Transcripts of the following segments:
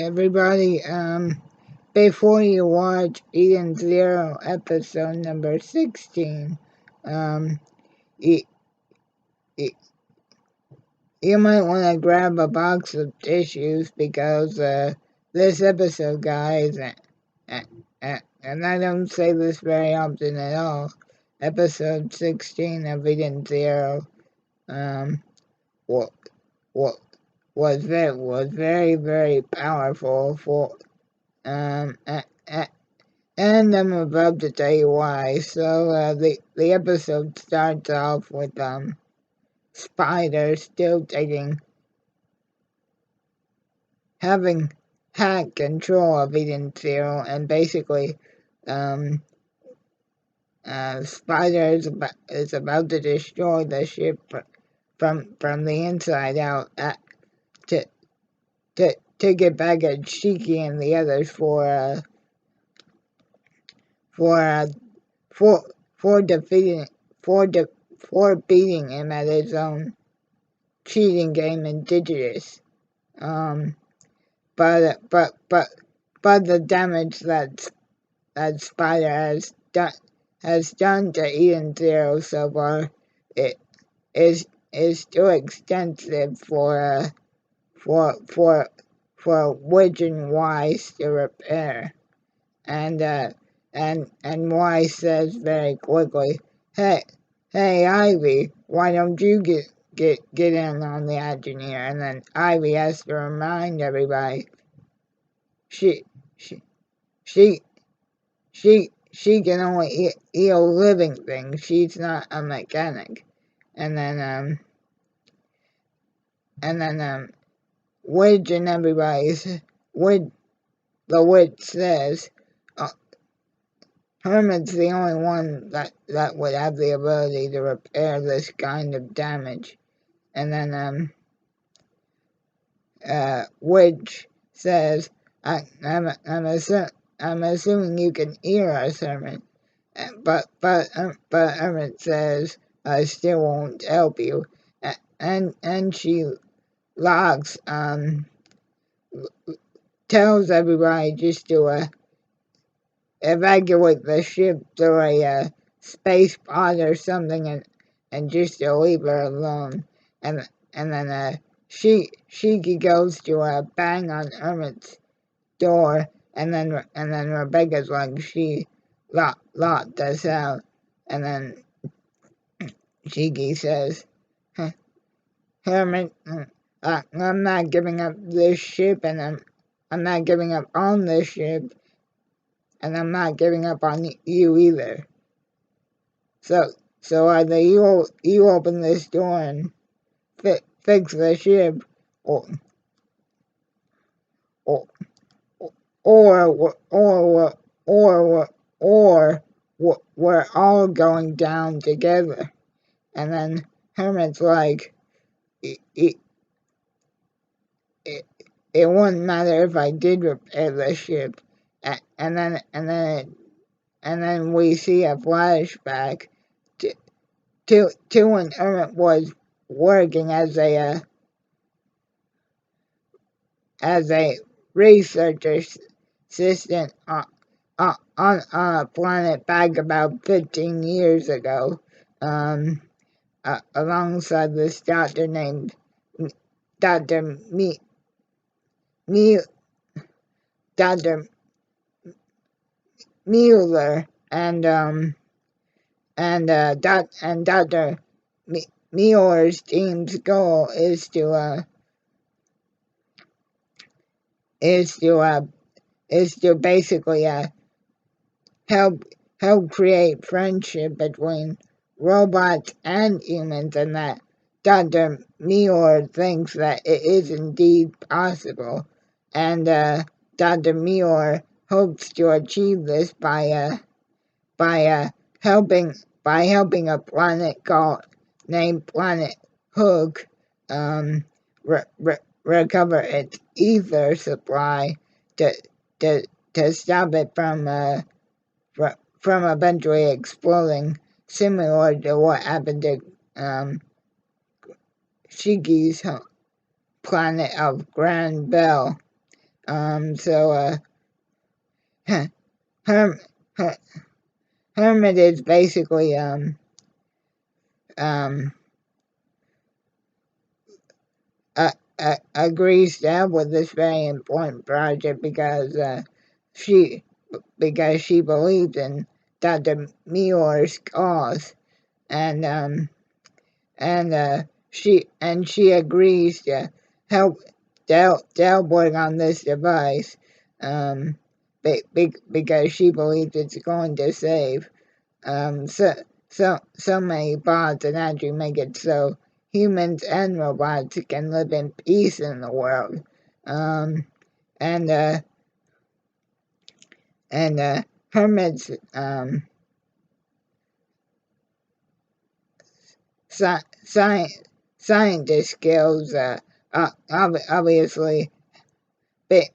Everybody, before you watch Eden Zero episode number 16, you, you, you might want to grab a box of tissues because this episode, guys, and I don't say this very often at all, episode 16 of Eden Zero, what, what was very, very powerful for, um, and I'm about to tell you why. So the episode starts off with Spider still having had control of Eden Zero, and basically um, Spider is about to destroy the ship from the inside out to to get back at Shiki and the others for uh, for for defeating for de, for beating him at his own cheating game Indigenous. Um, but the damage that Spider has done to Eden Zero so far, it is too extensive for Witch and Wise to repair. And Wise says very quickly, "Hey, Ivy, why don't you get in on the action here?" And then Ivy has to remind everybody she she she she can only heal living things. She's not a mechanic. And then Witch and everybody's Witch the witch says, Hermit's the only one that would have the ability to repair this kind of damage. And then Witch says, I'm assuming you can hear us, Hermit. But Hermit says, I still won't help you. And she locks tells everybody just to evacuate the ship through a space pod or something, and just to leave her alone. And then Shiki goes to bang on Hermit's door, and then Rebecca's like, she locked us out. And then Shiki says, Hermit, I'm not giving up this ship, and I'm not giving up on this ship, and I'm not giving up on you either. So either you open this door and fix the ship, or or or or or we're all going down together. And then Hermit's like, it wouldn't matter if I did repair the ship. And then we see a flashback to when Hermit was working as a research assistant on a planet back about 15 years ago, alongside this doctor named Dr. Dr. Mueller, and Dr. Mueller's team's goal is to basically help create friendship between robots and humans, and that Dr. Mueller thinks that it is indeed possible, and Dr. Mueller hopes to achieve this by helping a planet named Planet Hook recover its ether supply to stop it from eventually exploding, similar to what happened to Shiki's planet of Grand Bell. So Herm, Her, Hermit is basically um agrees to help with this very important project she because she believes in Dr. Muir's cause, and she agrees to help work on this device, because she believes it's going to save so many bots and actually make it so humans and robots can live in peace in the world. Um, and Hermit's sci- sci- scientist skills, obviously,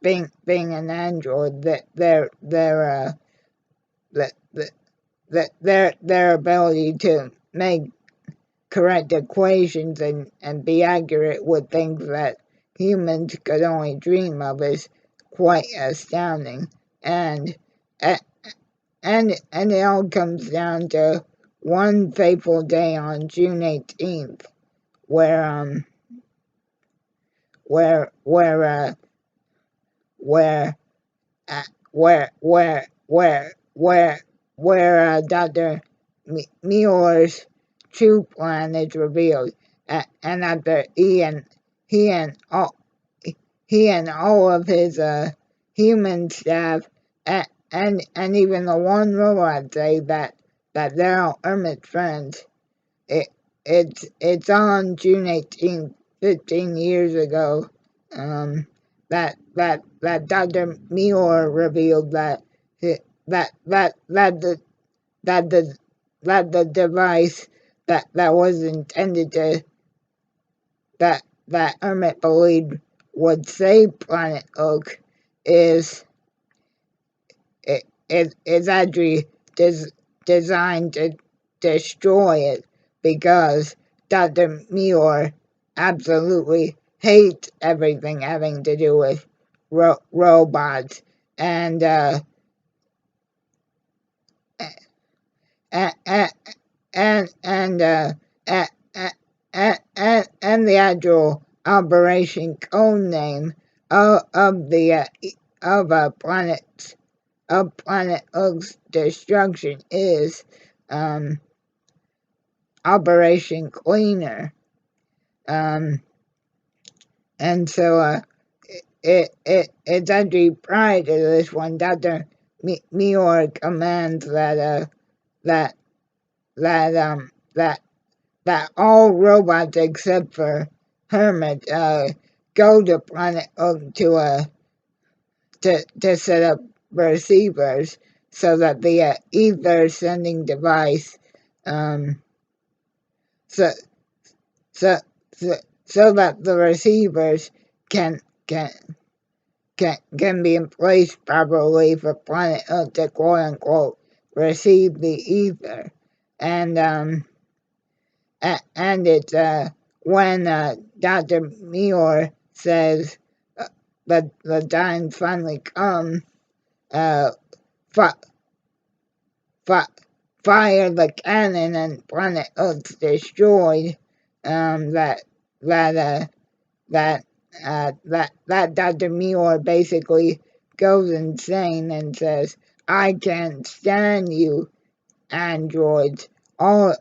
being an android, that that their ability to make correct equations and be accurate with things that humans could only dream of is quite astounding. And and it all comes down to one fateful day on June 18th, where where where uh, where uh, Dr. Muir's true plan is revealed, and after he and all of his human staff, and even the one robot say that they're all Hermit's friends. It it's on June 18th, 15 years ago, that Dr. Muir revealed that that that the that the the device that was intended to that Hermit believed would save Planet Oak is is actually designed to destroy it, because Dr. Muir absolutely hates everything having to do with robots, and and and the actual operation code name of the of a planet Earth's destruction is um, Operation Cleaner. Um, and so it's actually prior to this one, Dr. Muir commands that that that all robots except for Hermit go to planet Earth to set up receivers, so that the ether sending device, um, so so so so that the receivers can can can be in place properly for planet Earth to quote unquote receive the ether. And and it's when Dr. Muir says that the time finally come, uh, fi- fi- fire the cannon and planet Earth's destroyed. That that that Dr. Muir basically goes insane and says, "I can't stand you androids. All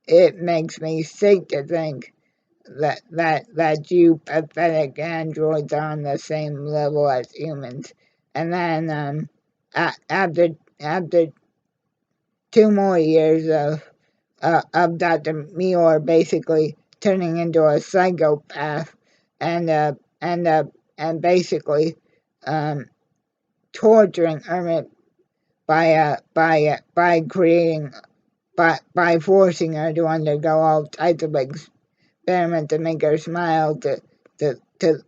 it makes me sick to think that you pathetic androids are on the same level as humans." And then after 2 more years of Dr. Muir basically turning into a psychopath, and basically um, torturing Hermit by creating by forcing her to undergo all types of experiments to make her smile, to to to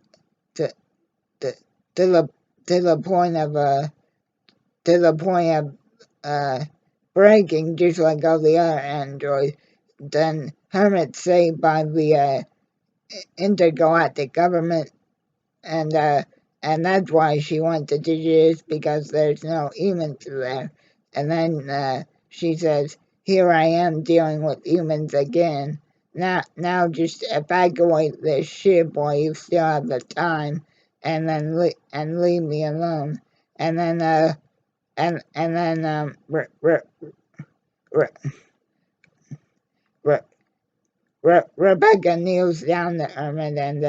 to, to the point of uh, breaking, just like all the other androids. Then Hermit saved by the intergalactic government, and and that's why she went to Digits, because there's no humans there. And then she says, "Here I am dealing with humans again. Now just evacuate this ship while you still have the time, and then leave me alone." And then Re- Re- Rebecca kneels down to Herman and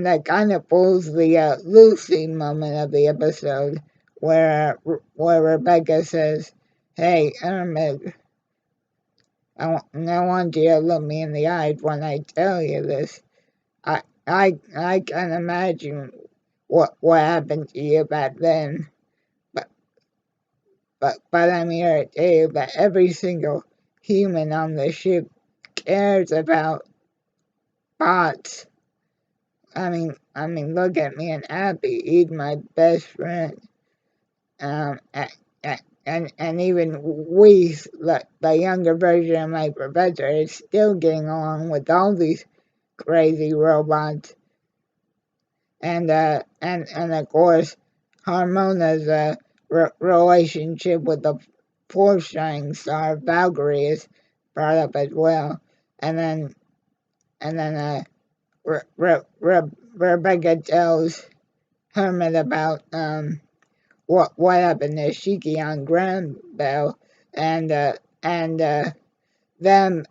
that kind of pulls the Lucy moment of the episode, where Rebecca says, "Hey, Herman, I want you to look me in the eyes when I tell you this. I can imagine what happened to you back then, but I'm here to tell you that every single human on the ship cares about bots. Look at me and Abby. He's my best friend. And even Weiss, the younger version of my professor, is still getting along with all these crazy robots. And of course, Harmona's relationship with the fourth shining star, Valkyrie, is brought up as well. And then Rebecca tells Herman about what happened to Shiki on Granville, and them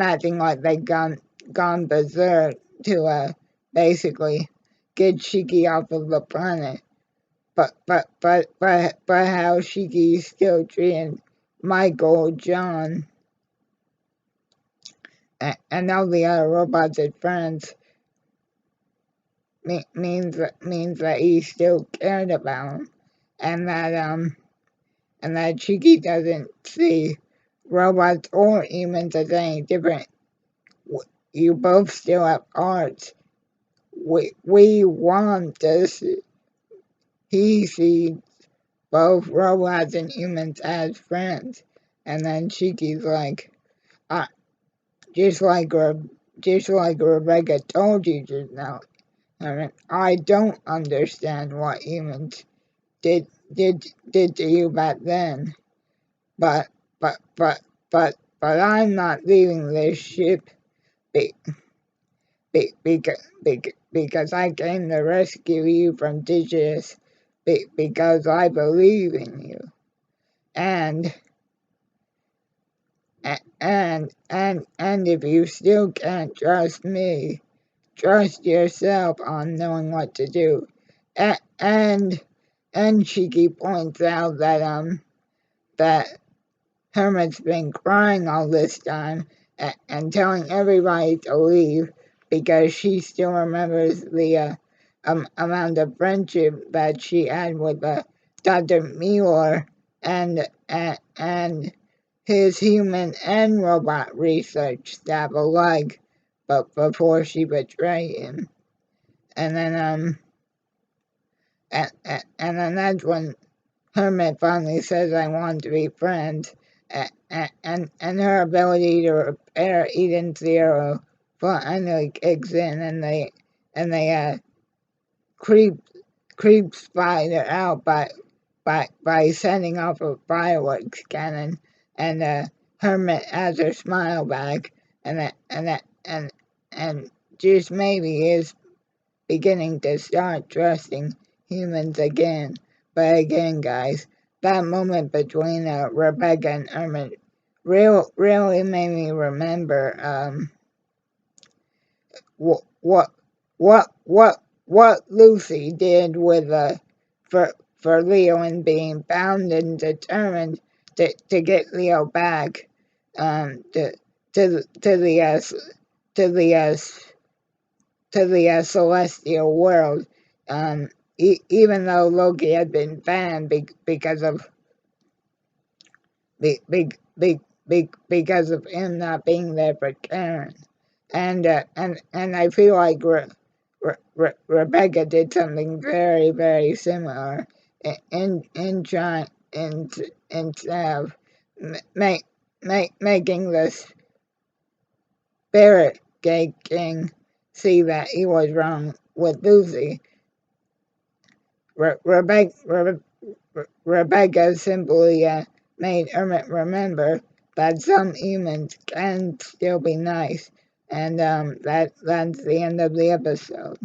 acting like they gone berserk to basically get Shiki off of the planet. But how Shiki still treating Michael, John, and all the other robots as friends means that he still cared about him, and that Shiki doesn't see robots or humans as any different. You both still have hearts. We want to see, he sees both robots and humans as friends. And then Shiki's like, uh, just like Rebecca told you just now. I don't understand what humans did to you back then, but but but but I'm not leaving this ship be, because I came to rescue you from Digis, because I believe in you, and if you still can't trust me, trust yourself on knowing what to do. And Shiki points out that Hermit's been crying all this time and telling everybody to leave because she still remembers the amount of friendship that she had with Dr. Mueller and his human and robot research staff alike, but before she betrayed him. And then that's when Hermit finally says, "I want to be friends," and her ability to repair Eden Zero finally kicks in, and they creep Spider out by setting off a fireworks cannon, and Hermit has her smile back, and just maybe is beginning to start trusting humans again. But again, guys, that moment between Rebecca and Herman really made me remember what what Lucy did with for Leo, and being bound and determined to get Leo back to the to the celestial world, even though Loki had been banned because of because of him not being there for Karen, and I feel like Rebecca did something very very similar in trying instead of making the spirit Gay King see that he was wrong with Lucy. Rebecca simply made Emmett remember that some humans can still be nice, and that's the end of the episode.